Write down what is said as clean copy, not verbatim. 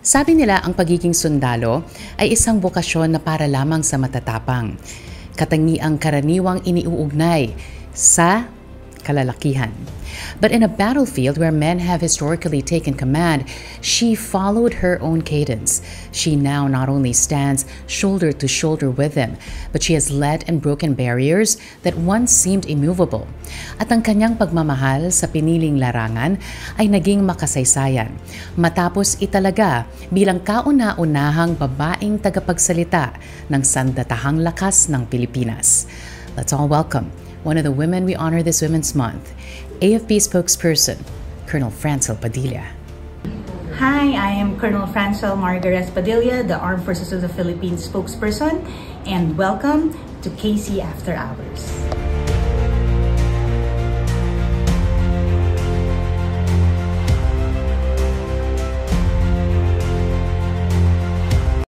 Sabi nila ang pagiging sundalo ay isang bokasyon na para lamang sa matatapang. Katangiang karaniwang iniuugnay sa kalalakihan. But in a battlefield where men have historically taken command, she followed her own cadence. She now not only stands shoulder to shoulder with them, but she has led and broken barriers that once seemed immovable. At ang kanyang pagmamahal sa piniling larangan ay naging makasaysayan, matapos italaga bilang kauna-unahang babaeng tagapagsalita ng sandatahang lakas ng Pilipinas. Let's all welcome one of the women we honor this Women's Month, AFP spokesperson, Colonel Francel Padilla. Hi, I am Colonel Francel Margaret Padilla, the Armed Forces of the Philippines spokesperson, and welcome to KC After Hours.